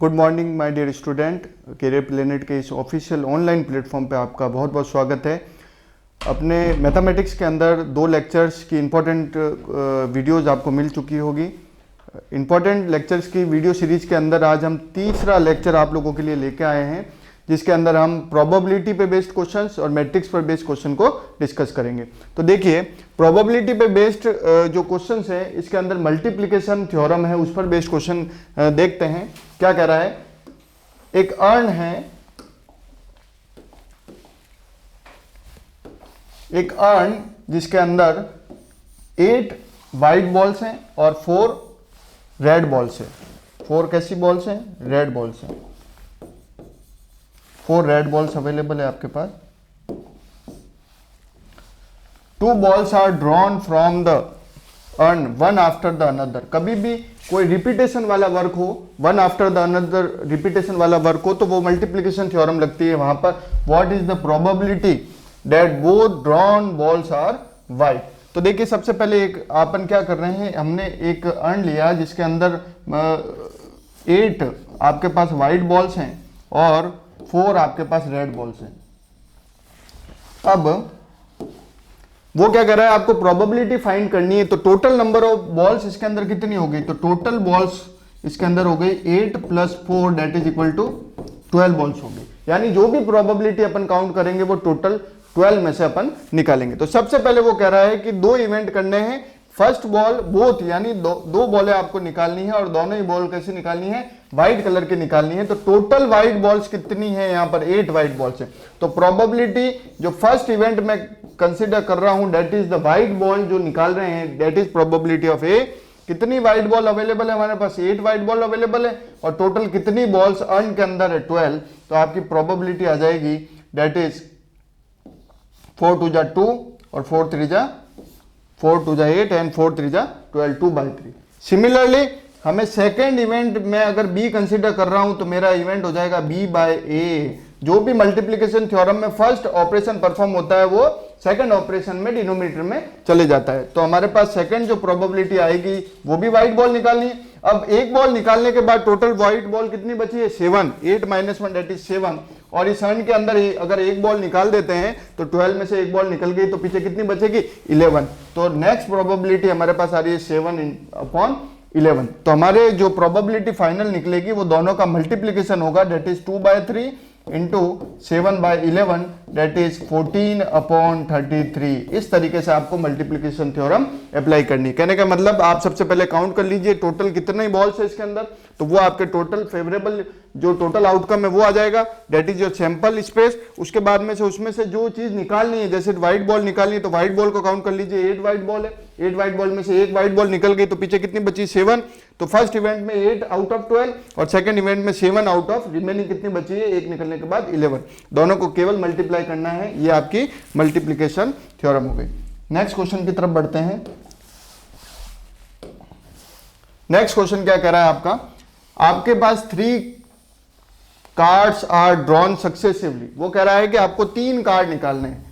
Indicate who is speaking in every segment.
Speaker 1: Good morning my dear student. Career Planet के इस official online platform पे आपका बहुत बहुत स्वागत है। अपने मैथमेटिक्स के अंदर 2 लेक्चर्स की इम्पोर्टेंट वीडियोस आपको मिल चुकी होगी। इम्पोर्टेंट लेक्चर्स की वीडियो सीरीज के अंदर आज हम तीसरा लेक्चर आप लोगों के लिए लेके आए हैं, जिसके अंदर हम प्रोबेबिलिटी पे बेस्ड क्वेश्चंस और मैट्रिक्स पर बेस्ड क्वेश्चन को डिस्कस करेंगे। तो देखिए, प्रोबेबिलिटी पे बेस्ड जो क्वेश्चंस है, इसके अंदर मल्टीप्लिकेशन थ्योरम है, उस पर बेस्ड क्वेश्चन देखते हैं। क्या कह रहा है? एक अर्न है, एक अर्न जिसके अंदर 8 वाइट बॉल्स हैं और 4 रेड बॉल्स हैं। 4 कैसी बॉल्स हैं? रेड बॉल्स हैं। 4 रेड बॉल्स अवेलेबल है आपके पास। 2 balls are drawn from the urn one after the another. कभी भी कोई रिपीटेशन वाला वर्क हो, one after the another repetition वाला वर्क हो, तो वो मल्टीप्लिकेशन थ्योरम लगती है। वहां पर what is the probability that both drawn balls are white. तो देखिए, सबसे पहले एक अपन क्या कर रहे हैं, हमने एक अर्न लिया जिसके अंदर 8 आपके पास वाइट बॉल्स हैं और 4 आपके पास रेड बॉल्स हैं। अब वो क्या कर रहा है, आपको प्रोबेबिलिटी फाइंड करनी है। तो टोटल नंबर ऑफ बॉल्स इसके अंदर कितनी हो गई? तो टोटल बॉल्स इसके अंदर हो गई 8 + 4 that is equal to 12 balls हो गई। यानी जो भी प्रोबेबिलिटी अपन काउंट करेंगे वो टोटल 12 में से अपन निकालेंगे। तो सबसे पहले वो कह रहा है कि 2 इवेंट करने हैं। फर्स्ट बॉल बोथ, यानी दो बॉलें आपको निकालनी है और दोनों ही बॉल कैसे निकालनी है? व्हाइट कलर की निकालनी है। तो टोटल व्हाइट बॉल्स कितनी है? यहाँ पर 8 व्हाइट बॉल्स है। तो प्रोबेबिलिटी जो फर्स्ट इवेंट में कंसिडर कर रहा हूं, that is the white ball जो निकाल रहे हैं, दैट इज प्रोबेबिलिटी ऑफ ए। कितनी व्हाइट बॉल अवेलेबल है हमारे पास? 8 व्हाइट बॉल अवेलेबल है और टोटल कितनी बॉल्स अर्न के अंदर है? 12। तो आपकी प्रोबेबिलिटी आ जाएगी दैट इज 4 2 जा 2 और 4 3 जा 8 एंड 4 3 जा 12, 2/3। सिमिलरली हमें सेकेंड इवेंट में अगर बी कंसीडर कर रहा हूं तो मेरा इवेंट हो जाएगा b/a। जो भी मल्टीप्लिकेशन थ्योरम में फर्स्ट ऑपरेशन परफॉर्म होता है वो सेकंड ऑपरेशन में डिनोमिनेटर में चले जाता है। तो हमारे पास सेकंड जो प्रोबेबिलिटी आएगी वो भी व्हाइट बॉल निकालनी है। अब एक बॉल निकालने के बाद टोटल व्हाइट बॉल कितनी बची है? 7। 8 - 1 दैट इज 7। और इस अर्न के अंदर ही अगर एक बॉल निकाल देते हैं तो 12 में से एक बॉल निकल गई, तो पीछे कितनी बचेगी? 11। तो नेक्स्ट प्रोबेबिलिटी हमारे पास आ रही है 7/11। तो हमारे जो प्रोबेबिलिटी फाइनल निकलेगी वो दोनों का मल्टीप्लिकेशन होगा, that is 2/3 into 7/11 that is 14/33। इस तरीके से आपको मल्टीप्लिकेशन थ्योरम अप्लाई करनी है। कहने का मतलब आप सबसे पहले काउंट कर लीजिए टोटल कितने बॉल्स है इसके अंदर, तो वो आपके टोटल फेवरेबल जो टोटल आउटकम है वो आ जाएगा, that is your sample space. उसके बाद में से उसमें से जो चीज निकालनी है, जैसे व्हाइट बॉल निकालनी है तो व्हाइट बॉल को काउंट कर लीजिए। 8 व्हाइट बॉल है, 8 व्हाइट बॉल में से एक व्हाइट बॉल निकल गई तो पीछे कितनी बची? 7। तो फर्स्ट इवेंट में 8 आउट ऑफ 12 और सेकंड इवेंट में 7 आउट ऑफ रिमेनिंग कितनी बची है? 1 निकलने के बाद 11। दोनों को केवल मल्टीप्लाई करना है। ये आपकी मल्टीप्लिकेशन थ्योरम हो गई। नेक्स्ट क्वेश्चन की तरफ बढ़ते हैं। नेक्स्ट क्वेश्चन क्या कह रहा है आपका? आपके पास 3 कार्ड्स आर ड्रॉन सक्सेसिवली। वो कह रहा है कि आपको 3 कार्ड निकालने हैं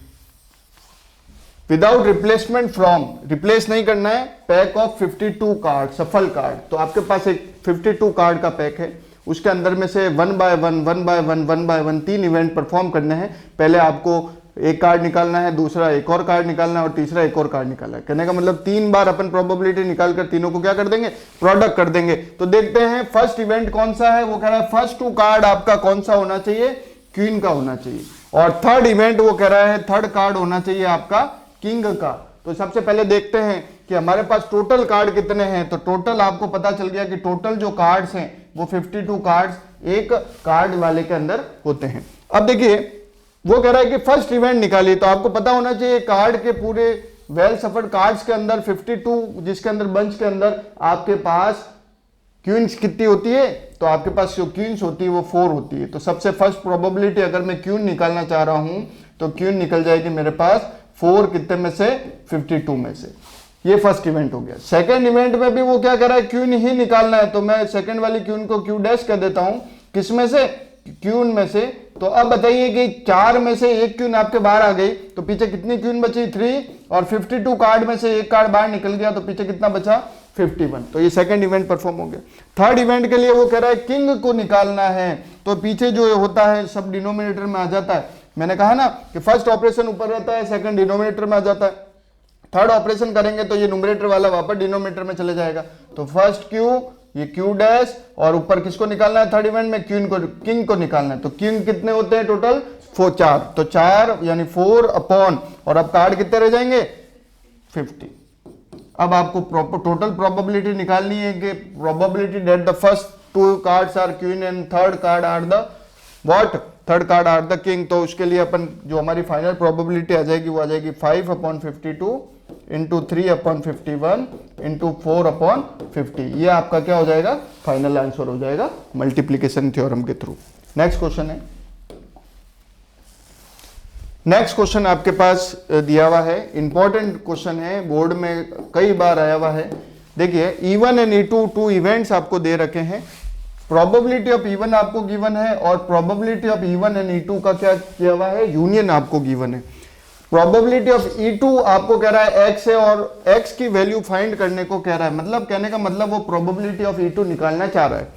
Speaker 1: विदाउट रिप्लेसमेंट फ्रॉम, रिप्लेस नहीं करना है, पैक ऑफ 52 कार्ड, सफल कार्ड। तो आपके पास एक 52 कार्ड का पैक है, उसके अंदर में से 1/1 3 इवेंट परफॉर्म करने हैं। पहले आपको एक कार्ड निकालना है, दूसरा एक और कार्ड निकालना है और तीसरा एक और कार्ड निकालना है। कहने का मतलब 3 बार अपन प्रोबेबिलिटी निकालकर तीनों को क्या कर देंगे? प्रोडक्ट कर देंगे। तो देखते हैं फर्स्ट इवेंट कौन सा है। वो कह रहा है फर्स्ट 2 कार्ड आपका कौन सा होना चाहिए? क्वीन का होना चाहिए। और थर्ड इवेंट वो कह रहा है थर्ड कार्ड होना चाहिए आपका किंग का। तो सबसे पहले देखते हैं कि हमारे पास टोटल कार्ड कितने हैं। तो टोटल आपको पता चल गया कि टोटल जो कार्ड्स हैं वो 52 कार्ड्स एक कार्ड वाले के अंदर होते हैं। अब देखिए, वो कह रहा है कि फर्स्ट इवेंट निकालिए। तो आपको पता होना चाहिए कार्ड के पूरे वेल सफर्ड कार्ड्स के अंदर 52, जिसके अंदर बंच के अंदर आपके पास क्वींस कितनी होती है? तो आपके पास जो क्वींस होती है वो 4 होती है। तो सबसे फर्स्ट प्रोबेबिलिटी अगर मैं क्वीन निकालना चाह रहा हूं तो क्वीन निकल जाएगी मेरे पास 4 कितने में से? 52 में से। ये फर्स्ट इवेंट हो गया। सेकंड इवेंट में भी वो क्या कर रहा है? क्वीन ही निकालना है। तो मैं सेकंड वाली क्वीन को क्यू डैश कर देता हूं। किस में से? क्वीन में से। तो अब बताइए कि 4 में से एक क्वीन आपके बाहर आ गई तो पीछे कितनी क्वीन बची? 3। और 52 कार्ड में से एक कार्ड बाहर निकल गया तो पीछे कितना बचा? 51। तो ये सेकंड इवेंट परफॉर्म हो गया। थर्ड इवेंट के लिए वो कह रहा है किंग को निकालना है, तो पीछे जो होता है सब डिनोमिनेटर में आ जाता है। मैंने कहा ना कि फर्स्ट ऑपरेशन ऊपर रहता है, सेकंड डिनोमिनेटर में आ जाता है। थर्ड ऑपरेशन करेंगे तो ये न्यूमरेटर वाला वापस डिनोमिनेटर में चले जाएगा। तो फर्स्ट क्यू, ये क्यू डैश, और ऊपर किसको निकालना है थर्ड इवेंट में, किंग को निकालना है। तो किंग कितने होते हैं टोटल, 4, तो 4 यानी 4 अपॉन, और अब कार्ड कितने रह जाएंगे 50। अब आपको टोटल प्रोबेबिलिटी निकालनी है कि probability that the first 2 cards are queen and third card are the what, third card are the king. तो उसके लिए अपन जो हमारी फाइनल प्रोबेबिलिटी आ जाएगी वो आ जाएगी 5/52 इंटू 3/51 इंटू 4/50। ये आपका क्या हो जाएगा, फाइनल आंसर हो जाएगा मल्टीप्लीकेशन थ्योरम के थ्रू। नेक्स्ट क्वेश्चन है, नेक्स्ट क्वेश्चन आपके पास दिया हुआ है, इंपॉर्टेंट क्वेश्चन है, बोर्ड में कई बार आया हुआ है। देखिए E1 and E2 to events आपको दे रखे हैं, प्रोबेबिलिटी ऑफ E1 आपको गिवन है और probability of E1 and E2 का क्या किया हुआ है, यूनियन आपको गिवन है। प्रोबेबिलिटी ऑफ E2 आपको कह रहा है x है और x की वैल्यू फाइंड करने को कह रहा है, मतलब कहने का मतलब वो प्रोबेबिलिटी ऑफ E2 निकालना चाह रहा है।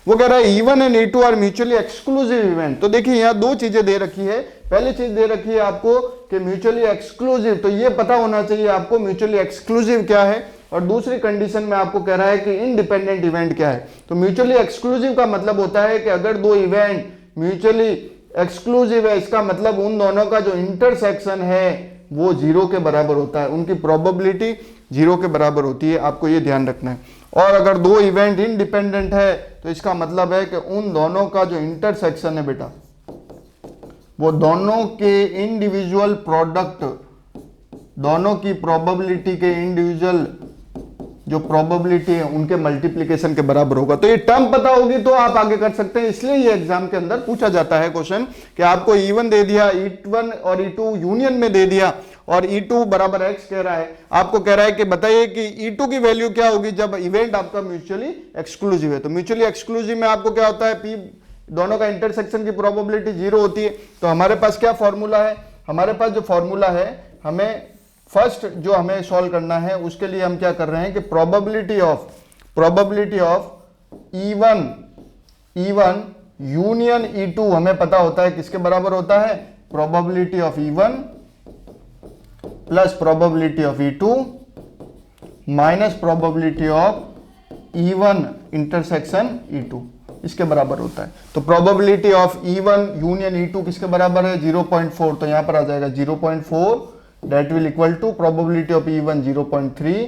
Speaker 1: वो कह रहा है E1 and E2 are mutually exclusive event. तो देखिए यहाँ दो चीजें दे रखी है, पहली चीज दे रखी है आपको कि म्यूचुअली एक्सक्लूसिव, तो ये पता होना चाहिए आपको म्यूचुअली एक्सक्लूसिव क्या है, और दूसरी कंडीशन में आपको कह रहा है कि इनडिपेंडेंट इवेंट क्या है। तो म्यूचुअली एक्सक्लूसिव का मतलब होता है कि अगर दो इवेंट म्यूचुअली एक्सक्लूसिव है, इसका मतलब उन दोनों का जो इंटरसेक्शन है वो 0 के बराबर होता है, उनकी प्रोबेबिलिटी 0 के बराबर होती है, आपको ये ध्यान रखना है। और अगर दो इवेंट इंडिपेंडेंट है तो इसका मतलब है कि उन दोनों का जो इंटरसेक्शन है बेटा, वो दोनों के इंडिविजुअल प्रोडक्ट, दोनों की प्रोबेबिलिटी के इंडिविजुअल जो प्रोबेबिलिटी है उनके मल्टीप्लिकेशन के बराबर होगा। तो ये टर्म पता होगी तो आप आगे कर सकते हैं, इसलिए ये एग्जाम के अंदर पूछा जाता है क्वेश्चन कि आपको E1 दे दिया, E1 और E2 यूनियन में दे दिया और E2 बराबर x कह रहा है, आपको कह रहा है कि बताइए कि E2 की वैल्यू क्या होगी जब इवेंट आपका म्यूचुअली एक्सक्लूसिव है। तो म्यूचुअली एक्सक्लूसिव में आपको क्या होता है, P दोनों का इंटरसेक्शन की प्रोबेबिलिटी 0 होती है। तो हमारे पास क्या फॉर्मूला है, हमारे पास जो फॉर्मूला है, हमें फर्स्ट जो हमें सॉल्व करना है उसके लिए हम क्या कर रहे हैं कि probability of E1 union E2 हमें पता होता है किसके बराबर होता है, probability of E1 plus probability of E2 minus probability of E1 intersection E2, इसके बराबर होता है। तो probability of E1 union E2 किसके बराबर है, 0.4। तो यहां पर आ जाएगा 0.4 that will equal to probability of E1 0.3,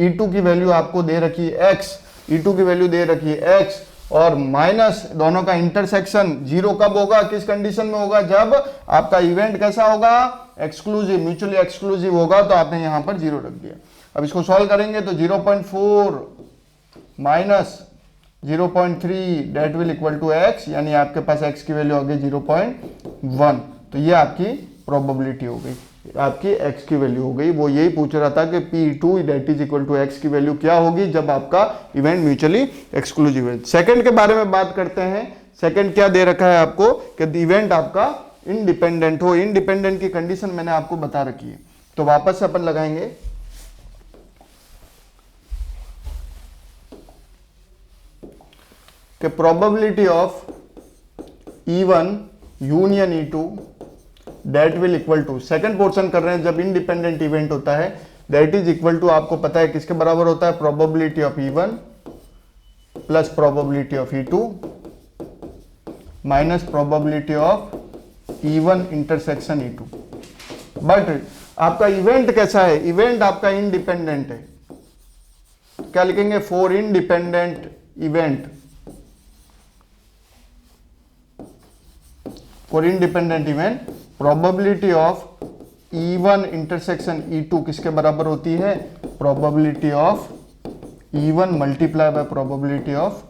Speaker 1: E2 की वैल्यू आपको दे रखी है x, E2 की वैल्यू दे रखी है x, और माइनस दोनों का इंटरसेक्शन 0 कब होगा, किस कंडीशन में होगा, जब आपका इवेंट कैसा होगा, एक्सक्लूसिव, म्यूचुअली एक्सक्लूसिव होगा। तो आपने यहां पर 0 रख दिया। अब इसको सॉल्व करेंगे तो 0.4 minus 0.3 that will equal to x, यानी आपके पास x की वैल्यू आ गई 0.1। तो ये आपकी प्रोबेबिलिटी हो गई, आपकी x की वैल्यू हो गई। वो यही पूछ रहा था कि P2 that is equal to x की वैल्यू क्या होगी जब आपका इवेंट म्यूचुअली एक्सक्लूसिव है। सेकंड के बारे में बात करते हैं। सेकंड क्या दे रखा है आपको कि इवेंट आपका इंडिपेंडेंट हो, इंडिपेंडेंट की कंडीशन मैंने आपको बता रखी है। तो वापस से अपन लगाएंगे कि probability of E1 union E2 that will equal to, second portion कर रहे हैं जब इंडिपेंडेंट इवेंट होता है, दैट इज इक्वल टू आपको पता है किसके बराबर होता है, probability of E1 plus probability of E2 minus probability of E1 intersection E2। But आपका इवेंट कैसा है, इवेंट आपका इंडिपेंडेंट है। क्या लिखेंगे, for independent event, for independent event probability of E1 intersection E2 किसके बराबर होती है, probability of E1 multiply by probability of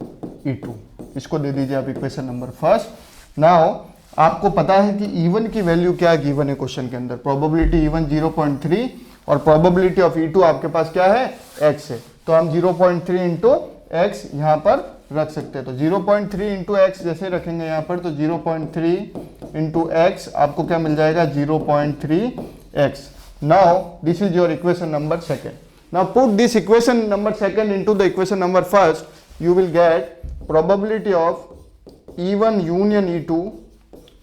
Speaker 1: E2। इसको दे दीजिए आप इक्वेशन नंबर फर्स्ट। नाउ आपको पता है कि E1 की वैल्यू क्या गिवन है क्वेश्चन के अंदर, प्रोबेबिलिटी E1 0.3 और प्रोबेबिलिटी ऑफ E2 आपके पास क्या है, x है। तो हम 0.3 इंटू एक्स यहां पर रख सकते हैं। तो 0.3 इंटू एक्स जैसे रखेंगे यहां पर, तो 0.3 इंटू एक्स आपको क्या मिल जाएगा, 0.3x। Now this is your equation number second. Now put this equation number second into the equation number first. You will get probability of E1 union E2,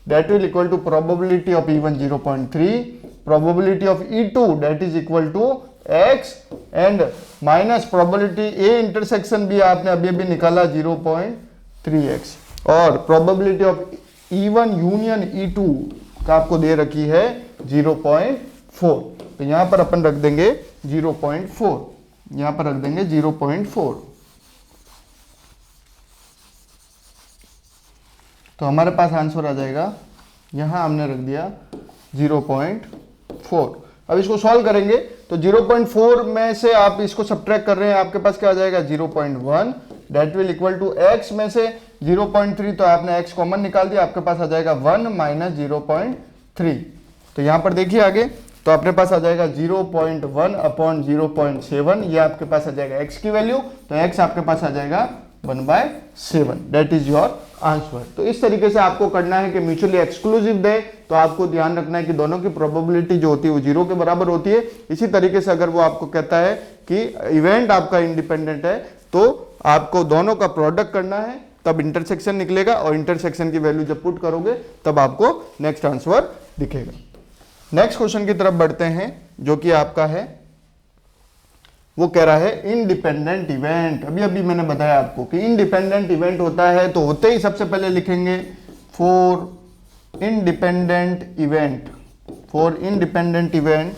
Speaker 1: that will equal to probability of E1 0.3, probability of E2 that is equal to x, and minus probability A intersection भी आपने अभी अभी निकाला 0.3x, और probability of E1 union E2 का आपको दे रखी है 0.4. तो यहां पर अपन रख देंगे 0.4, यहां पर रख देंगे 0.4. तो हमारे पास आंसर आ जाएगा, यहां हमने रख दिया 0.4. अब इसको सॉल्व करेंगे तो 0.4 में से आप इसको सब्ट्रैक्ट कर रहे हैं, आपके पास क्या आ जाएगा 0.1, that will equal to x में से 0.3, तो आपने x कॉमन निकाल दिया, आपके पास आ जाएगा 1 माइनस 0.3. तो यहां पर देखिए आगे, तो अपने पास आ जाएगा 0.1 अपॉन 0.7, ये आपके पास आ जाएगा x की वैल्यू, तो x आपके पास आ जाएगा 1/7. That is your answer. तो इस तरीके से आपको करना है कि म्यूचुअली एक्सक्लूसिव दे तो आपको ध्यान रखना है कि दोनों की प्रोबेबिलिटी जो होती है वो 0 के बराबर होती है. इसी तरीके से अगर वो आपको कहता है कि इवेंट आपका इंडिपेंडेंट है तो आपको दोनों का प्रोडक्ट करना है, तब इंटरसेक्शन निकलेगा, और इंटरसेक्शन की वैल्यू जब पुट करोगे तब आपको नेक्स्ट आंसर दिखेगा. नेक्स्ट क्वेश्चन की तरफ बढ़ते हैं, जो कि आपका है, वो कह रहा है इंडिपेंडेंट इवेंट. अभी अभी मैंने बताया आपको कि इंडिपेंडेंट इवेंट होता है तो होते ही सबसे पहले लिखेंगे for independent event. For independent event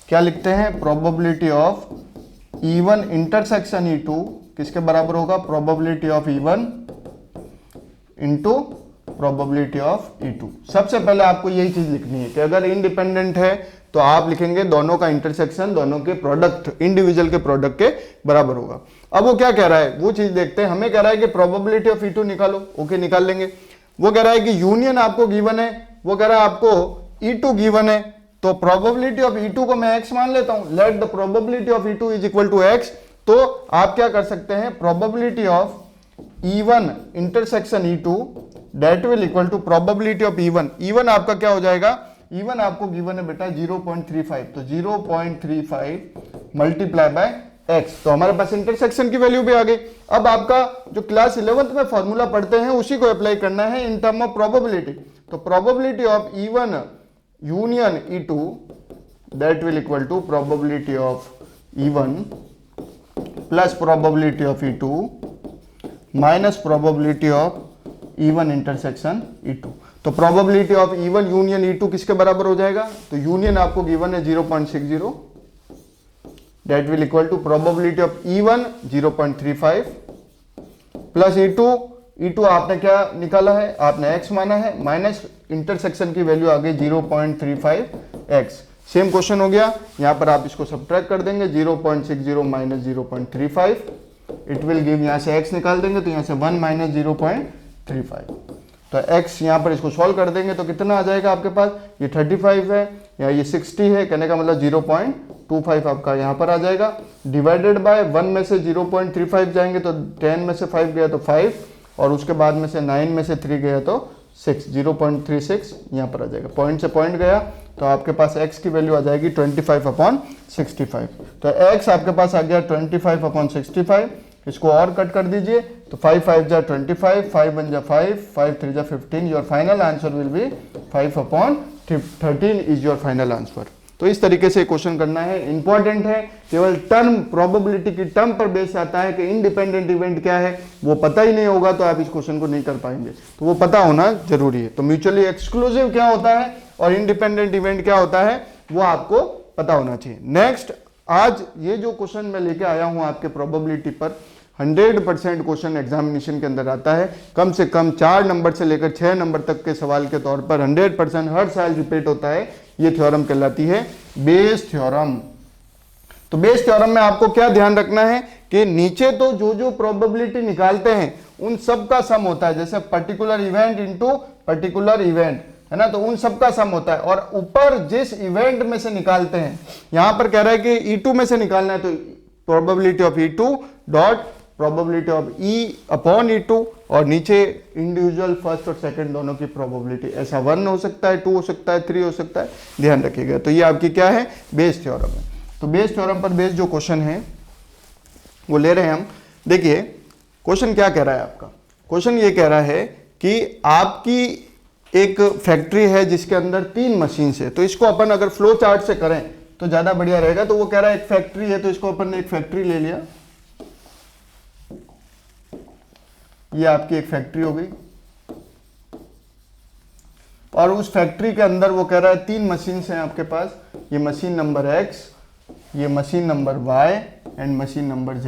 Speaker 1: क्या लिखते हैं, probability of E1 intersection E2 किसके बराबर होगा, probability of E1 into probability of E2. सबसे पहले आपको यही चीज लिखनी है कि अगर इंडिपेंडेंट है तो आप लिखेंगे दोनों का इंटरसेक्शन दोनों के प्रोडक्ट, इंडिविजुअल के प्रोडक्ट के बराबर होगा. अब वो क्या कह रहा है वो चीज देखते हैं. हमें कह रहा है कि प्रोबेबिलिटी ऑफ E2 निकालो, ओके निकाल लेंगे. वो कह रहा है कि यूनियन आपको गिवन है, वो कह रहा है आपको E2 गिवन है, तो प्रोबेबिलिटी ऑफ E2 को मैं x मान लेता हूं. Let the probability of E2 is equal to x. तो आप क्या कर सकते हैं, probability of E1 intersection E2 that will equal to probability of E1. E1 आपका क्या हो जाएगा, E1 आपको गिवन है बेटा 0.35, तो 0.35 मल्टीप्लाई बाय x. तो हमारे पास इंटरसेक्शन की वैल्यू भी आ गई. अब आपका जो क्लास 11th में फॉर्मूला पढ़ते हैं उसी को अप्लाई करना है इन टर्म ऑफ प्रोबेबिलिटी. तो probability of E1 union E2 that will equal to probability of E1 plus probability of E2 minus probability of E1 intersection E2. तो probability of E1 union E2 किसके बराबर हो जाएगा, तो union आपको given है 0.60, that will equal to probability of E1 0.35 plus E2 आपने क्या निकाला है, आपने x माना है, माइनस इंटरसेक्शन की वैल्यू आ गई 0.35x. सेम क्वेश्चन हो गया, यहां पर आप इसको सब्ट्रैक्ट कर देंगे 0.60 माइनस 0.35, इट विल गिव, यहां से x निकाल देंगे तो यहां से 1 माइनस 0.35. तो x यहां पर इसको सॉल्व कर देंगे तो कितना आ जाएगा आपके पास, ये 35 है या ये 60 है, कहने का मतलब 0.25 आपका यहां पर आ जाएगा. डिवाइडेड बाय 1 में से 0.35 जाएंगे तो 10 में से 5 गया तो 5, और उसके बाद में से 9 में से 3 गया तो 6, 0.36 यहां पर आ जाएगा. पॉइंट से पॉइंट गया तो आपके पास x की वैल्यू आ जाएगी 25/65. तो x आपके पास आ गया 25/65. इसको और कट कर दीजिए तो 5 5 जा 25, 5 1 जा 5, 5 3 जा 15. Your final answer will be 5/13 is your final answer. तो इस तरीके से क्वेश्चन करना है. इंपॉर्टेंट है, केवल टर्म प्रोबेबिलिटी की टर्म पर बेस आता है कि इंडिपेंडेंट इवेंट क्या है वो पता ही नहीं होगा तो आप इस क्वेश्चन को नहीं कर पाएंगे. तो वो पता होना जरूरी है. तो म्यूचुअली एक्सक्लूसिव क्या होता है और इंडिपेंडेंट इवेंट क्या होता है वो आपको पता होना चाहिए. नेक्स्ट, आज ये जो क्वेश्चन मैं लेके आया हूं आपके प्रोबेबिलिटी पर 100% क्वेश्चन एग्जामिनेशन के अंदर आता है. कम से कम 4 नंबर से लेकर 6 नंबर तक के सवाल के तौर पर 100% हर साल रिपीट होता है. ये थ्योरम कहलाती है बेस थ्योरम. तो बेस थ्योरम में आपको क्या ध्यान रखना है कि नीचे तो जो जो प्रोबेबिलिटी निकालते हैं उन सब का सम होता है, जैसे particular event into particular event है ना, तो उन सब का सम होता है. और ऊपर जिस इवेंट में से निकालते हैं, यहां पर कह रहा है कि E2 में से निकालना है तो probability of E2 dot probability of E upon E2 और नीचे इंडिविजुअल फर्स्ट और सेकंड दोनों की प्रोबेबिलिटी। ऐसा 1 हो सकता है, 2 हो सकता है, 3 हो सकता है, ध्यान रखिएगा। तो ये आपकी क्या है, बेस थ्योरम है। तो बेस थ्योरम पर बेस जो क्वेश्चन है वो ले रहे हैं हम। देखिए क्वेश्चन क्या कह रहा है आपका, क्वेश्चन ये कह रहा है कि आपकी एक फैक्ट्री है जिसके अंदर 3 मशीन है, तो इसको अपन अगर फ्लो चार्ट से करें तो ज्यादा बढ़िया रहेगा। तो वो कह रहा है एक फैक्ट्री है, तो इसको अपन ने एक फैक्ट्री ले लिया, ये आपकी एक फैक्ट्री हो गई, और उस फैक्ट्री के अंदर वो कह रहा है 3 मशीन हैं आपके पास, ये मशीन नंबर X, ये machine number Y and machine number Z।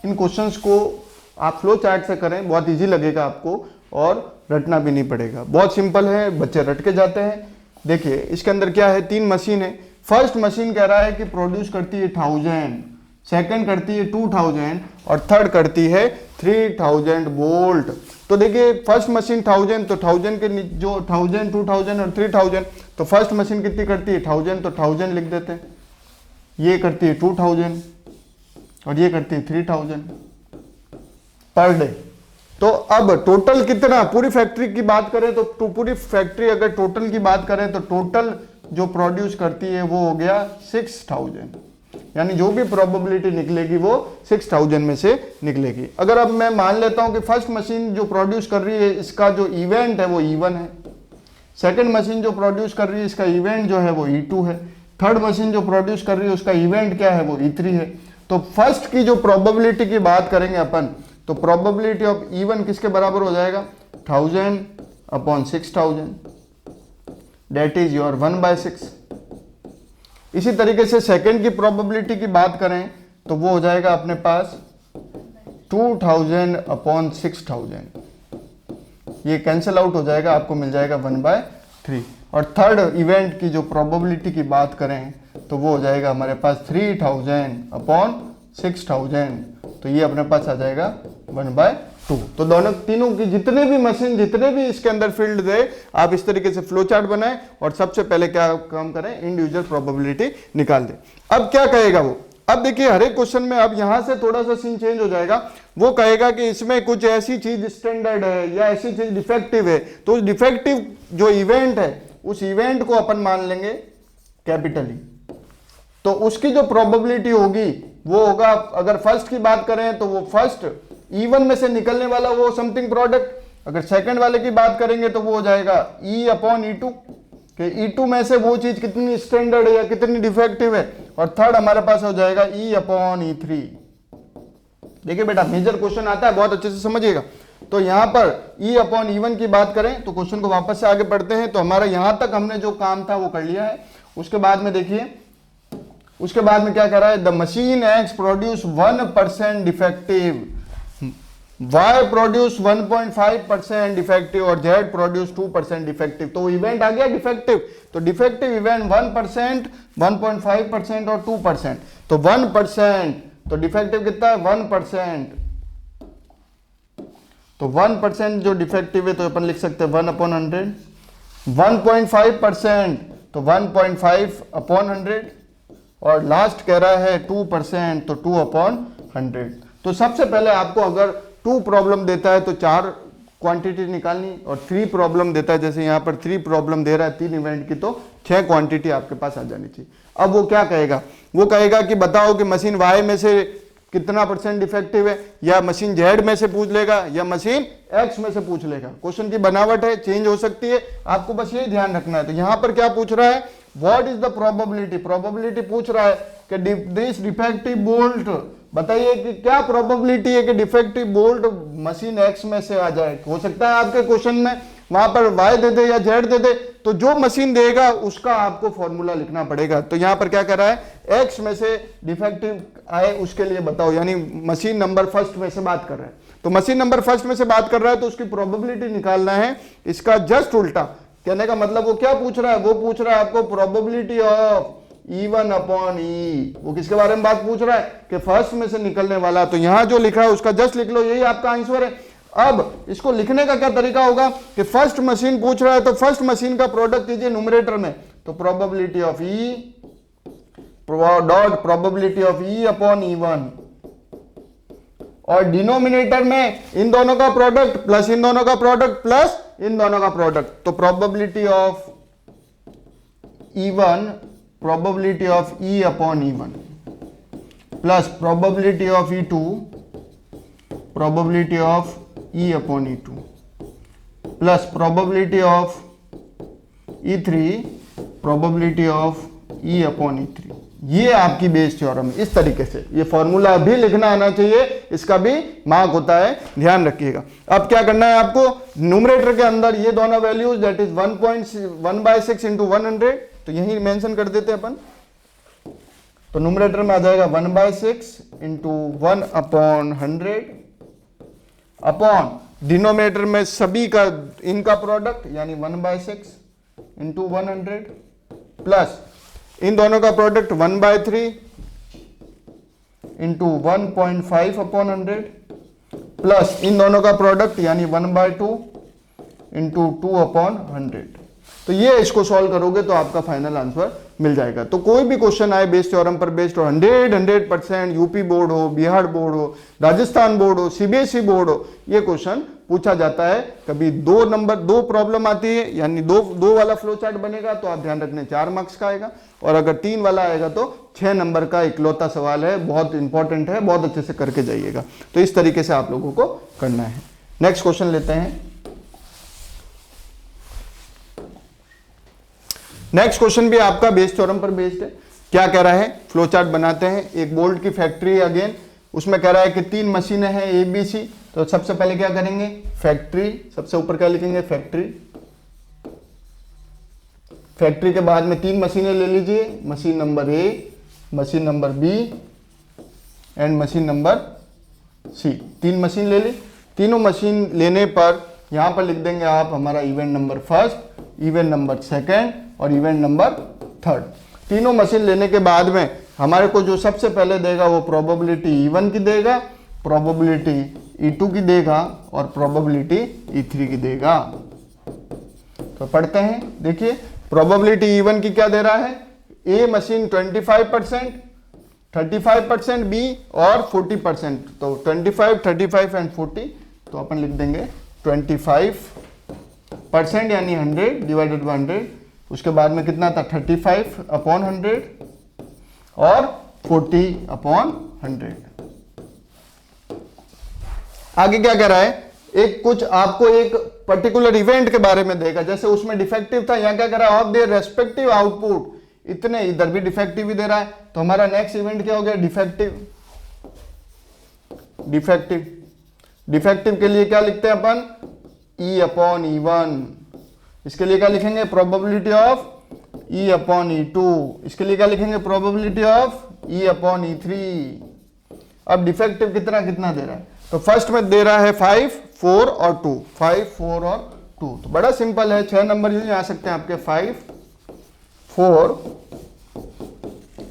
Speaker 1: In questions को आप फ्लो चार्ट से करें, बहुत इजी लगेगा आपको और रटना भी नहीं पड़ेगा, बहुत सिंपल है, बच्चे रट के जाते हैं। देखिए इसके अंदर क्या है, 3 मशीन है। फर्स्ट मशीन कह रहा है कि प्रोड्यूस करती है 1000, सेकंड करती है 2000 और थर्ड करती है 3000 वोल्ट। तो देखिए फर्स्ट मशीन 1000, तो 1000 के जो 1000, 2000 और 3000, तो फर्स्ट मशीन कितनी करती है 1000, तो 1000 लिख देते हैं। ये करती है 2000 और ये करती है 3000 पर डे। तो अब टोटल कितना, पूरी फैक्ट्री की बात करें तो पूरी फैक्ट्री अगर टोटल की बात करें तो टोटल जो प्रोड्यूस करती है वो हो गया 6000, यानी जो भी प्रोबेबिलिटी निकलेगी वो 6000 में से निकलेगी। अगर अब मैं मान लेता हूं कि फर्स्ट मशीन जो प्रोड्यूस कर रही है इसका जो इवेंट है वो E1 है, सेकंड मशीन जो प्रोड्यूस कर रही है इसका इवेंट जो है वो E2 है, थर्ड मशीन जो प्रोड्यूस कर रही है उसका इवेंट क्या है वो E3 है। तो फर्स्ट की जो प्रोबेबिलिटी की बात करेंगे अपन, तो प्रोबेबिलिटी ऑफ E1 किसके बराबर हो जाएगा, 1000 अपॉन 6000, दैट इज योर 1/6। इसी तरीके से सेकंड की प्रोबेबिलिटी की बात करें तो वो हो जाएगा अपने पास 2000 अपॉन 6000, ये कैंसिल आउट हो जाएगा, आपको मिल जाएगा 1/3। और थर्ड इवेंट की जो प्रोबेबिलिटी की बात करें तो वो हो जाएगा हमारे पास 3000 अपॉन 6000, तो ये अपने पास आ जाएगा 1/2। तो दोनों तीनों की जितने भी मशीन, जितने भी इसके अंदर फील्ड है, आप इस तरीके से फ्लो चार्ट बनाएं और सबसे पहले क्या काम करें, इंडिविजुअल प्रोबेबिलिटी निकाल दें। अब क्या कहेगा वो, अब देखिए हर एक क्वेश्चन में अब यहां से थोड़ा सा सीन चेंज हो जाएगा। वो कहेगा कि इसमें कुछ ऐसी चीज स्टैंडर्ड है या ऐसी चीज डिफेक्टिव है, तो उस डिफेक्टिव जो इवेंट है उस इवेंट को अपन मान लेंगे कैपिटल ई, तो उसकी जो प्रोबेबिलिटी होगी वो होगा, अगर फर्स्ट की बात करें तो वो फर्स्ट E1 में से निकलने वाला वो समथिंग प्रोडक्ट, अगर सेकंड वाले की बात करेंगे तो वो हो जाएगा E अपॉन E2, कि E2 में से वो चीज कितनी स्टैंडर्ड है या कितनी डिफेक्टिव है, और थर्ड हमारे पास हो जाएगा E अपॉन E3। देखिए बेटा मेजर क्वेश्चन आता है, बहुत अच्छे से समझिएगा। तो यहां पर E अपॉन E1 की बात करें तो क्वेश्चन को वापस से आगे पढ़ते हैं। तो हमारा यहां तक हमने जो काम था वो कर लिया है। उसके बाद में देखिए, उसके बाद में क्या कह रहा है, the machine X produce 1% defective, Y produce 1.5% defective और Z प्रोड्यूस 2% डिफेक्टिव। तो इवेंट आ गया डिफेक्टिव, तो डिफेक्टिव इवेंट 1%, 1.5% और 2%। तो 1%, तो डिफेक्टिव कितना है 1%, तो 1% जो डिफेक्टिव है तो अपन लिख सकते हैं 1/100। 1.5%, तो 1.5 अपॉन 100, और लास्ट कह रहा है 2%, तो 2/100। तो सबसे पहले आपको अगर 2 प्रॉब्लम देता है तो 4 क्वांटिटी निकालनी, और 3 प्रॉब्लम देता है, जैसे यहां पर 3 प्रॉब्लम दे रहा है 3 इवेंट की, तो 6 क्वांटिटी आपके पास आ जानी चाहिए। अब वो क्या कहेगा, वो कहेगा कि बताओ कि मशीन Y में से कितना % डिफेक्टिव है, या मशीन Z में से पूछ लेगा या मशीन X में से पूछ लेगा। क्वेश्चन की बनावट है, चेंज हो सकती है, आपको बस ये ध्यान रखना है। तो यहां पर क्या पूछ रहा है, what is the probability, probability पूछ रहा है कि दिस डिफेक्टिव बोल्ट, बताइए कि क्या प्रोबेबिलिटी है कि डिफेक्टिव बोल्ट मशीन X में से आ जाए। हो सकता है आपके क्वेश्चन में वहां पर Y दे दे या Z दे दे, तो जो मशीन देगा उसका आपको फॉर्मूला लिखना पड़ेगा। तो यहां पर क्या कर रहा है, X में से डिफेक्टिव आए उसके लिए बताओ, यानी मशीन नंबर फर्स्ट में से बात कर रहा है। तो मशीन नंबर फर्स्ट में से बात कर रहा है तो उसकी प्रोबेबिलिटी निकालना है। इसका जस्ट उल्टा कहने का मतलब वो क्या पूछ रहा है, वो पूछ रहा है आपको probability of E1 upon E। वो किसके बारे में बात पूछ रहा है कि फर्स्ट में से निकलने वाला। तो यहां जो लिखा है उसका जस्ट लिख लो, यही आपका आंसर है। अब इसको लिखने का क्या तरीका होगा कि फर्स्ट मशीन पूछ रहा है तो फर्स्ट मशीन का प्रोडक्ट कीजिए न्यूमरेटर में, तो probability of E dot probability of E upon E1 और डिनोमिनेटर में इन दोनों का प्रोडक्ट प्लस इन दोनों का प्रोडक्ट प्लस इन दोनों का प्रोडक्ट, तो probability of E1 probability of E upon E1 plus probability of E2 probability of E upon E2 plus probability of E3 probability of E upon E3। ये आपकी Bayes theorem इस तरीके से, ये formula भी लिखना आना चाहिए, इसका भी मार्क होता है, ध्यान रखिएगा। अब क्या करना है आपको, न्यूमरेटर के अंदर ये दोनों वैल्यूज दैट इज 1.1/6 इंटू 100, तो यही मेंशन कर देते हैं अपन। तो न्यूमरेटर में आ जाएगा 1/6 इंटू 1 अपॉन 100 अपॉन डिनोमिनेटर में सभी का इनका प्रोडक्ट यानी 1/6 इंटू 100 प्लस इन दोनों का प्रोडक्ट 1/3 इंटू 1.5 अपॉन 100 प्लस इन दोनों का प्रोडक्ट यानी 1/2 इंटू 2 अपॉन 100। तो ये इसको सॉल्व करोगे तो आपका फाइनल आंसर मिल जाएगा। तो कोई भी क्वेश्चन आए बेस थ्योरम पर बेस्ड हो, 100% यूपी बोर्ड हो, बिहार बोर्ड हो, राजस्थान बोर्ड हो, सीबीएसई बोर्ड हो, ये क्वेश्चन पूछा जाता है। कभी 2 प्रॉब्लम आती है यानी दो वाला फ्लो चार्ट बनेगा तो आप ध्यान रखने 4 मार्क्स का आएगा, और अगर 3 वाला आएगा तो 6 नंबर का इकलौता सवाल है, बहुत इंपॉर्टेंट है, बहुत अच्छे से करके जाइएगा। तो इस तरीके से आप लोगों को करना है। नेक्स्ट क्वेश्चन लेते हैं। नेक्स्ट क्वेश्चन भी आपका बेस थ्योरम पर बेस्ड है। क्या कह रहा है, फ्लो चार्ट बनाते हैं। एक बोल्ट की फैक्ट्री अगेन, उसमें कह रहा है कि 3 मशीनें हैं ABC। तो सबसे पहले क्या करेंगे, फैक्ट्री, सबसे ऊपर क्या लिखेंगे, फैक्ट्री। फैक्ट्री के बाद में 3 मशीनें ले लीजिए, machine number A, machine number B and machine number C। 3 machine ले ली। तीनों मशीन लेने पर यहां पर लिख देंगे आप हमारा event number first, event number second और इवेंट नंबर थर्ड। तीनों मशीन लेने के बाद में हमारे को जो सबसे पहले देगा वो प्रोबेबिलिटी E1 की देगा, प्रोबेबिलिटी E2 की देगा और प्रोबेबिलिटी E3 की देगा। तो पढ़ते हैं, देखिए प्रोबेबिलिटी E1 की क्या दे रहा है, A मशीन 25%, 35% B और 40%। तो 25, 35 एंड 40, तो अपन लिख देंगे 25% यानी 100 डिवाइडेड बाय 100। उसके बाद में कितना था, 35 अपॉन 100 और 40 अपॉन 100। आगे क्या कह रहा है, एक कुछ आपको एक पर्टिकुलर इवेंट के बारे में देगा, जैसे उसमें डिफेक्टिव था, यहां क्या कह रहा है, ऑफ देयर रेस्पेक्टिव आउटपुट इतने, इधर भी डिफेक्टिव ही दे रहा है। तो हमारा नेक्स्ट इवेंट क्या हो गया, डिफेक्टिव। डिफेक्टिव डिफेक्टिव के लिए क्या लिखते हैं अपन, E अपॉन E1। इसके लिए क्या लिखेंगे, probability of E upon E2। इसके लिए क्या लिखेंगे, probability of E upon E3। अब डिफेक्टिव कितना कितना दे रहा है, तो फर्स्ट में दे रहा है 5, 4 और 2, 5, 4 और 2। तो बड़ा सिंपल है, 6 नंबर यूज आ सकते हैं आपके, 5, 4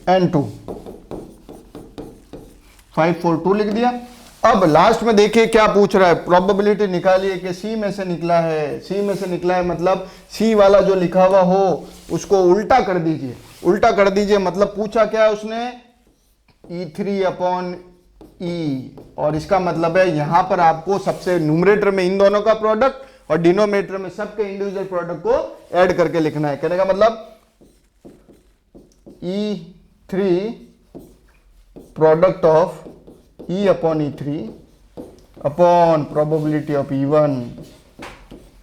Speaker 1: एंड 2। 5, 4, 2 लिख दिया। अब लास्ट में देखिए क्या पूछ रहा है, प्रोबेबिलिटी निकालिए कि C में से निकला है। C में से निकला है मतलब C वाला जो लिखा हुआ हो उसको उल्टा कर दीजिए। उल्टा कर दीजिए मतलब पूछा क्या है उसने, E3 अपॉन E, और इसका मतलब है यहां पर आपको सबसे न्यूमरेटर में इन दोनों का प्रोडक्ट और डिनोमिनेटर में सबके इंडिविजुअल प्रोडक्ट को ऐड करके लिखना है। कहने का मतलब E3 product of E upon E3 upon probability of E1,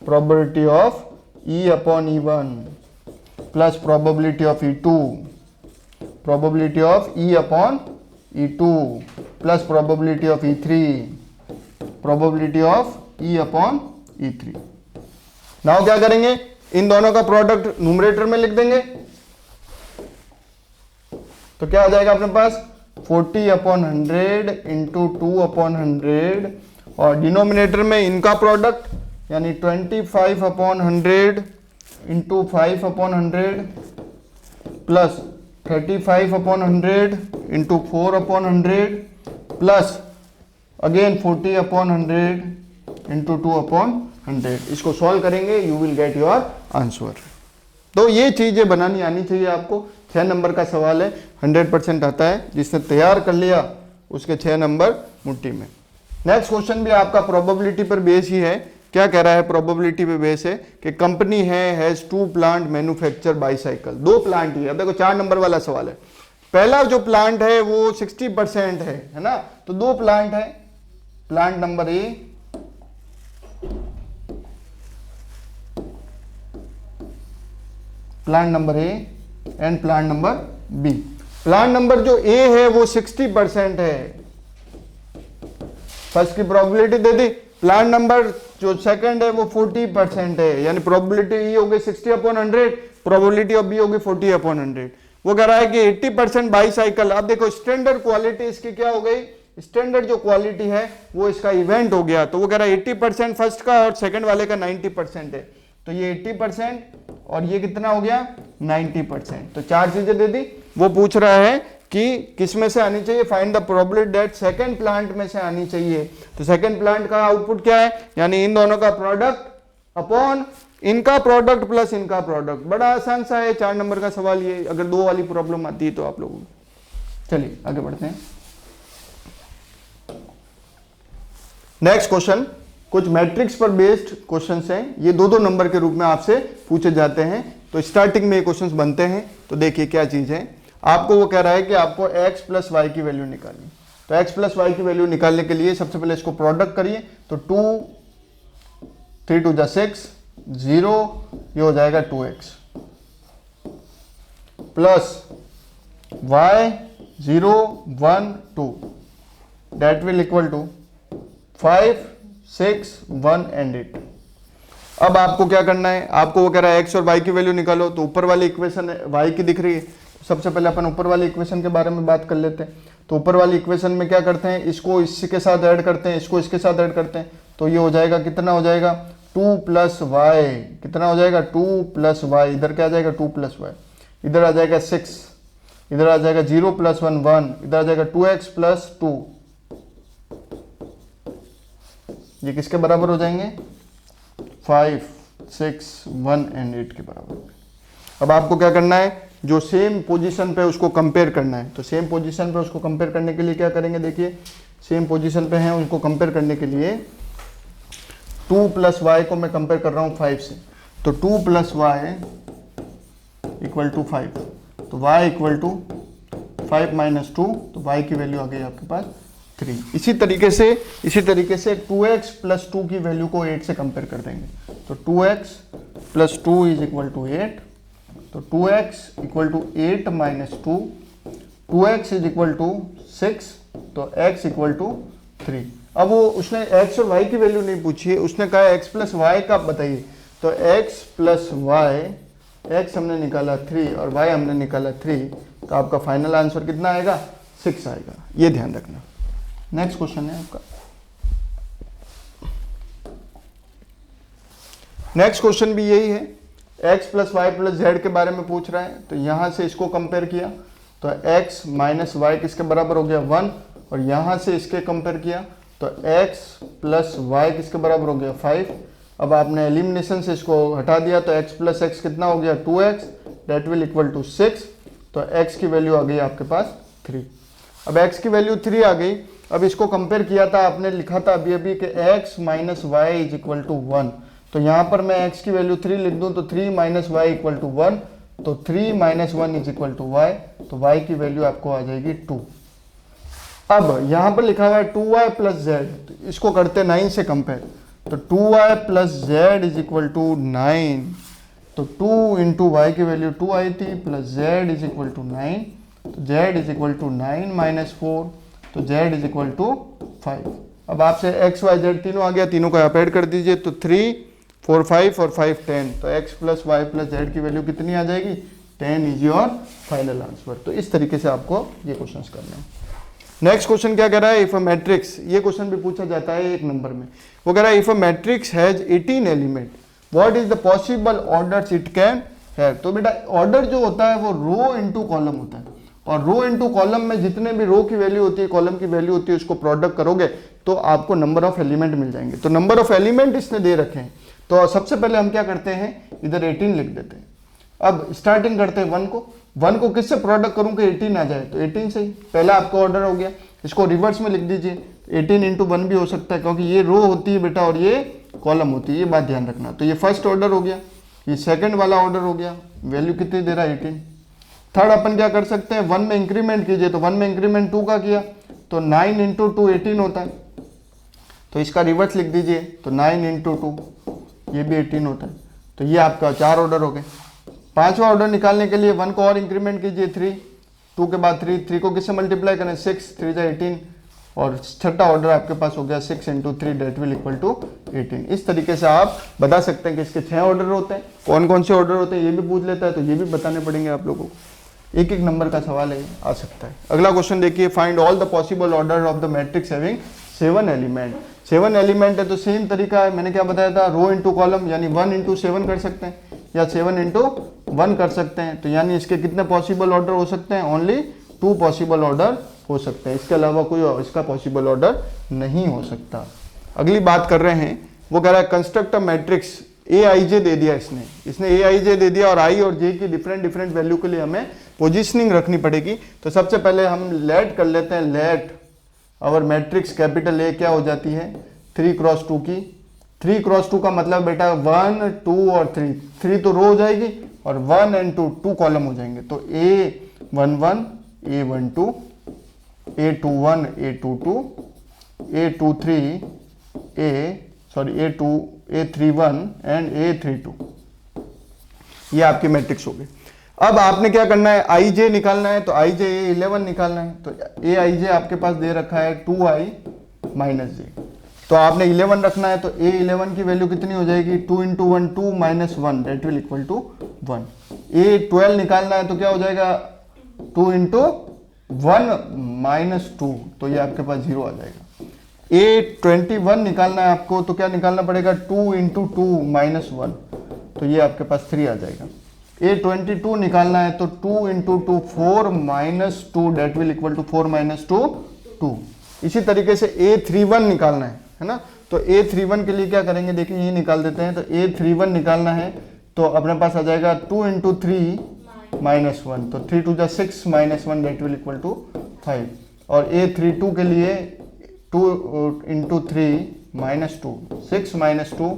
Speaker 1: probability of E upon E1 plus probability of E2, probability of E upon E2 plus probability of E3, probability of E upon E3। Now क्या करेंगे, इन दोनों का product numerator में लिख देंगे। तो क्या आ जाएगा अपने पास, 40 अपॉन 100 इंटू 2 अपॉन 100 और डिनोमिनेटर में इनका प्रोडक्ट यानी 25 upon 100 into 5 upon 100 plus 35 upon 100 into 4 upon 100 plus again 40 upon 100 into 2 upon 100। इसको सॉल्व करेंगे, you will get your answer. तो ये चीजें बनानी आनी चाहिए आपको। 6 नंबर का सवाल है, 100% आता है। जिसने तैयार कर लिया उसके 6 नंबर मुट्ठी में। नेक्स्ट क्वेश्चन भी आपका प्रोबेबिलिटी पर बेस ही है। क्या कह रहा है? प्रोबेबिलिटी पे बेस है कि company has 2 plant manufacture bicycle. 2 plant ही है। देखो 4 नंबर वाला सवाल है। पहला जो प्लांट है वो 60% है ना, तो 2 प्लांट है, plant number A and plant number B. Plant number जो ए है वो 60% है, फर्स्ट की प्रोबेबिलिटी दे दी। प्लांट नंबर जो सेकंड है वो 40% है, यानी प्रोबेबिलिटी ई होगी 60/100, प्रोबेबिलिटी ऑफ बी होगी 40/100। वो कह रहा है कि 80% बाईसाइकिल। अब देखो स्टैंडर्ड क्वालिटी इसकी क्या हो गई? स्टैंडर्ड जो क्वालिटी है वो इसका इवेंट हो गया, तो वो कह रहा है 80% फर्स्ट का और सेकंड वाले का 90% है, तो ये 80% और ये कितना हो गया? 90%। तो 4 चीजें दे दी। वो पूछ रहा है कि किस में से आनी चाहिए? Find the probability that second plant में से आनी चाहिए। तो सेकंड प्लांट का आउटपुट क्या है? यानी इन दोनों का प्रोडक्ट अपॉन इनका प्रोडक्ट प्लस इनका प्रोडक्ट। बड़ा आसान सा है 4 नंबर का सवाल ये, अगर 2 वाली प्रॉब्लम आती है तो आप लोगों को। चलिए आगे बढ़ते हैं। नेक्स्ट क्वेश्चन कुछ मैट्रिक्स पर बेस्ड क्वेश्चंस हैं, ये 2-2 नंबर के रूप में आपसे पूछे जाते हैं। तो स्टार्टिंग में ये क्वेश्चंस बनते हैं। तो देखिए क्या चीज है। आपको वो कह रहा है कि आपको x प्लस वाई की वैल्यू निकालनी। तो x प्लस वाई की वैल्यू निकालने के लिए सबसे पहले इसको प्रोडक्ट करिए। तो 2 3 2 6 0, ये हो जाएगा 2x plus y 0 1 2 that will equal to 5 6 1 and 8। अब आपको क्या करना है? आपको वो कह रहा है x और y की वैल्यू निकालो। तो ऊपर वाली इक्वेशन y की दिख रही है, सबसे पहले अपन ऊपर वाली इक्वेशन के बारे में बात कर लेते हैं। तो ऊपर वाली इक्वेशन में क्या करते हैं? इसको इसके साथ ऐड करते हैं, इसको इसके साथ ऐड करते हैं। तो ये हो जाएगा, कितना हो जाएगा? 2 प्लस वाई, कितना हो जाएगा? 2 प्लस वाई। इधर क्या आ जाएगा? 2 प्लस वाई। इधर आ जाएगा 6, इधर आ जाएगा 0 प्लस 1 1, इधर आ जाएगा 2x प्लस 2। ये किसके बराबर हो जाएंगे? 5 6 1 एंड 8 के बराबर। अब आपको क्या करना है? जो सेम पोजीशन पे उसको कंपेयर करना है। तो सेम पोजीशन पे उसको कंपेयर करने के लिए क्या करेंगे? देखिए सेम पोजीशन पे हैं, उनको कंपेयर करने के लिए 2 प्लस वाई को मैं कंपेयर कर रहा हूँ 5 से। तो 2 प्लस वाई इक्वल टू 5, तो y इक्वल टू 5 माइनस 2, तो y की वैल्यू आ गई आपके पास 3। इसी तरीके से 2x प्लस 2 की वैल्यू को 8 से कंपेयर कर देंगे। तो 2x plus 2 is equal to 8, तो 2x equal to 8 minus 2, 2x is equal to 6, तो x इक्वल टू 3। अब वो उसने x और y की वैल्यू नहीं पूछी है, उसने कहा x प्लस वाई का बताइए। तो x प्लस वाई, x हमने निकाला 3 और y हमने निकाला 3, तो आपका फाइनल आंसर कितना आएगा? 6 आएगा। ये ध्यान रखना। नेक्स्ट क्वेश्चन है आपका। नेक्स्ट क्वेश्चन भी यही है, x plus y plus z के बारे में पूछ रहा है। तो यहां से इसको कंपेयर किया, तो x माइनस वाई किसके बराबर हो गया? 1, और यहां से इसके कंपेयर किया तो x प्लस वाई किसके बराबर हो गया? 5। अब आपने एलिमिनेशन से इसको हटा दिया, तो x प्लस एक्स कितना हो गया? 2x, that will equal to 6। तो x की वैल्यू आ गई आपके पास 3। अब x की वैल्यू 3 आ गई। अब इसको कंपेयर किया था, आपने लिखा था अभी अभी कि x minus y is equal to 1। तो यहाँ पर मैं x की वैल्यू 3 लिख दूँ, तो 3 माइनस वाई इक्वल टू 1, तो 3 minus 1 is equal to y, तो y की वैल्यू आपको आ जाएगी 2। अब यहाँ पर लिखा हुआ है 2y प्लस जेड, तो इसको करते 9 से कंपेयर। तो 2y plus z is equal to 9, तो 2 इंटू वाई की वैल्यू 2 आई थी, plus z is equal to 9, तो z is equal to 9 minus 4, तो जेड इज इक्वल टू 5। अब आपसे एक्स वाई जेड तीनों आ गया, तीनों को आप ऐड कर दीजिए। तो 3 4 5 और 5 10, तो x plus y plus z की वैल्यू कितनी आ जाएगी? 10 इज योर फाइनल आंसर। तो इस तरीके से आपको ये क्वेश्चंस करने हैं। नेक्स्ट क्वेश्चन क्या कह रहा है? इफ अ मैट्रिक्स, ये क्वेश्चन भी पूछा जाता है 1 नंबर में। वो कह रहा है if a matrix has 18 element, what is the possible orders it can have. तो बेटा ऑर्डर जो होता है वो रो इनटू कॉलम होता है, और रो इनटू कॉलम में जितने भी रो की वैल्यू होती है, कॉलम की वैल्यू होती है, उसको प्रोडक्ट करोगे तो आपको नंबर ऑफ एलिमेंट मिल जाएंगे। तो नंबर ऑफ एलिमेंट इसने दे रखे हैं, तो सबसे पहले हम क्या करते हैं? इधर 18 लिख देते हैं। अब स्टार्टिंग करते हैं 1 को किससे प्रोडक्ट करूं कि 18 आ जाए? तो 18 से ही पहला आपका ऑर्डर हो गया। इसको रिवर्स में लिख दीजिए, 18 इंटू 1 भी हो सकता है, क्योंकि ये रो होती है बेटा और ये कॉलम होती है, ये बात ध्यान रखना। तो ये फर्स्ट ऑर्डर हो गया, ये सेकंड वाला ऑर्डर हो गया, वैल्यू कितनी दे रहा है 18। थर्ड अपन क्या कर सकते हैं, 1 में इंक्रीमेंट कीजिए, तो 1 में इंक्रीमेंट 2 का किया तो 9 इंटू 2 18 होता है, तो इसका रिवर्स लिख दीजिए, तो 9 इंटू 2 ये भी 18 होता है। तो ये आपका 4 ऑर्डर हो गए। पांचवा ऑर्डर निकालने के लिए 1 को और इंक्रीमेंट कीजिए 3, 2 के बाद 3 को किससे मल्टीप्लाई करें 6, 3 जा 18, और छठा ऑर्डर आपके पास हो गया 6 into 3 that will equal to 18। इस तरीके से आप बता सकते हैं कि इसके 6 ऑर्डर होते हैं। कौन कौन से ऑर्डर होते हैं ये भी पूछ लेता है, तो ये भी बताने पड़ेंगे आप लोगों को। एक एक नंबर का सवाल है, आ सकता है। अगला क्वेश्चन देखिए, find all the possible order of the matrix having 7 element. 7 element है तो सेम तरीका है, मैंने क्या बताया था, रो इंटू कॉलम, यानी 1 इंटू 7 कर सकते हैं या 7 इंटू 1 कर सकते हैं। तो यानी इसके कितने पॉसिबल ऑर्डर हो सकते हैं, ओनली 2 पॉसिबल ऑर्डर हो सकते हैं, इसके अलावा कोई इसका पॉसिबल ऑर्डर नहीं हो सकता। अगली बात कर रहे हैं, वो कह रहा है कंस्ट्रक्ट अ मैट्रिक्स ए आई जे दे दिया इसने ए आई जे दे दिया, और आई और जे की डिफरेंट वैल्यू के लिए हमें पोजीशनिंग रखनी पड़ेगी। तो सबसे पहले हम लेट कर लेते हैं, लेट और मैट्रिक्स कैपिटल ए क्या हो जाती है 3 क्रॉस 2 की। 3 क्रॉस 2 का मतलब बेटा 1 2 और 3 तो रो हो जाएगी और 1 and 2 कॉलम हो जाएंगे। तो A11 A12 A21 A22 A23 A31 and A32, ये आपकी मैट्रिक्स हो गई। अब आपने क्या करना है, आई जे निकालना है, तो आई जे A11 निकालना है। तो ए आई जे आपके पास दे रखा है 2i माइनस जे, तो आपने 11 रखना है। तो A11 की वैल्यू कितनी हो जाएगी 2 into 1 2 minus 1 that will equal to 1। A12 निकालना है तो क्या हो जाएगा 2 इंटू 1 माइनस 2, तो ये आपके पास 0 आ जाएगा। A21 निकालना है आपको, तो क्या निकालना पड़ेगा 2 इंटू 2 माइनस 1, तो ये आपके पास 3 आ जाएगा। A22 निकालना है तो 2 into 2 4 minus 2 that will equal to 4 minus 2 2। इसी तरीके से A31 निकालना है ना, तो A31 के लिए क्या करेंगे, देखिए ये निकाल देते हैं। तो A31 निकालना है तो अपने पास आ जाएगा 2 इंटू 3 माइनस 1, तो 3 2 6 minus 1 that will equal to 5। और A32 के लिए 2 into 3 minus 2 6 minus 2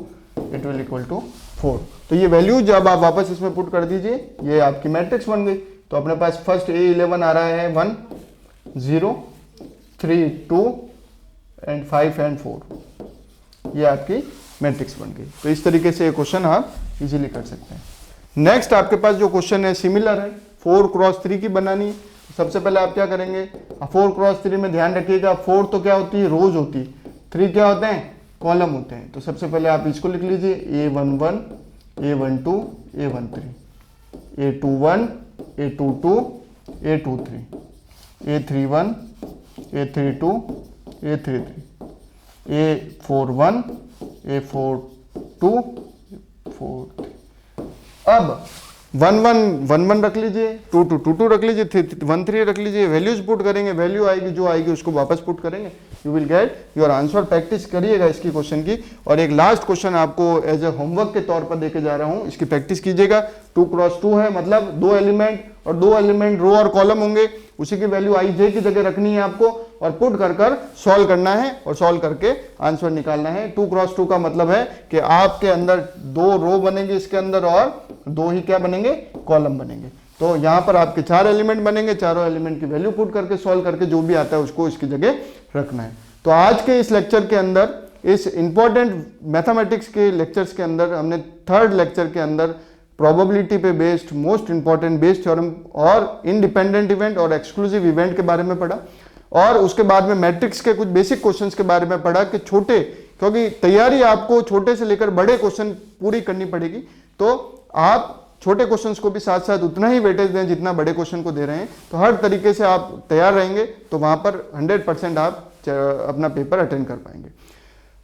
Speaker 1: it will equal to 4। तो ये वैल्यू जब आप वापस इसमें पुट कर दीजिए, ये आपकी मैट्रिक्स बन गई। तो अपने पास फर्स्ट A11 आ रहा है 1 0 3 2 एंड 5 एंड 4, ये आपकी मैट्रिक्स बन गई। तो इस तरीके से ये क्वेश्चन आप इजीली कर सकते हैं। नेक्स्ट आपके पास जो क्वेश्चन है सिमिलर है, 4 क्रॉस 3 की बनानी। सबसे पहले आप क्या करेंगे, 4 क्रॉस 3 में ध्यान रखिएगा 4 तो क्या होती है रोज होती है, 3 क्या होते हैं कॉलम होते हैं। तो सबसे पहले आप इसको लिख लीजिए A11 A12 A13 A21 A22 A23 A31 A32 A33 A41 A42 A43। अब 1 1 1 1 रख लीजिए, 2 2 2 2 रख लीजिए, 1 3 रख लीजिए। वैल्यूज पुट करेंगे, वैल्यू आएगी जो आएगी उसको वापस पुट करेंगे, you will get your answer. Practice करिएगा इसकी क्वेश्चन की। और एक लास्ट क्वेश्चन आपको एज ए होमवर्क के तौर पर देके जा रहा हूं, इसकी प्रैक्टिस कीजिएगा। 2 क्रॉस 2 है, मतलब 2 एलिमेंट और 2 एलिमेंट रो और कॉलम होंगे, उसी की वैल्यू आई जे की जगह रखनी है आपको और पुट कर सॉल्व करना है और सॉल्व करके आंसर निकालना है। 2 क्रॉस 2 का मतलब है कि आपके अंदर 2 रो बनेंगे इसके अंदर और 2 ही क्या बनेंगे कॉलम बनेंगे। तो यहाँ पर आपके 4 एलिमेंट बनेंगे, चारों एलिमेंट की वैल्यू पुट करके सॉल्व करके जो भी आता है उसको इसकी जगह रखना है। तो आज के इस लेक्चर के अंदर, इस इंपॉर्टेंट मैथमेटिक्स के लेक्चर्स के अंदर हमने थर्ड लेक्चर के अंदर प्रोबेबिलिटी पे based most important Bayes theorem और इंडिपेंडेंट इवेंट और एक्सक्लूसिव इवेंट के बारे में पढ़ा, और उसके बाद में मैट्रिक्स के कुछ बेसिक क्वेश्चंस के बारे में पढ़ा कि छोटे, क्योंकि तैयारी आपको छोटे से लेकर बड़े क्वेश्चन पूरी करनी पड़ेगी, तो आप छोटे क्वेश्चंस को भी साथ साथ उतना ही वेटेज दें जितना बड़े क्वेश्चन को दे रहे हैं। तो हर तरीके से आप तैयार रहेंगे तो वहां पर 100% आप अपना पेपर अटेंड कर पाएंगे।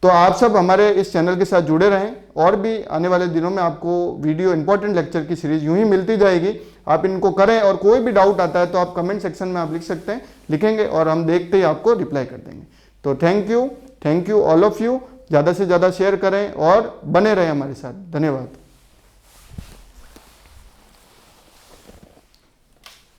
Speaker 1: तो आप सब हमारे इस चैनल के साथ जुड़े रहें, और भी आने वाले दिनों में आपको वीडियो इंपॉर्टेंट लेक्चर की सीरीज यूं ही मिलती जाएगी। आप इनको करें, और कोई भी डाउट आता है तो आप कमेंट सेक्शन में आप लिख सकते हैं, लिखेंगे और हम देखते ही आपको रिप्लाई कर देंगे। तो thank you all of you. ज़्यादा से ज़्यादा शेयर करें और बने रहें हमारे साथ। धन्यवाद।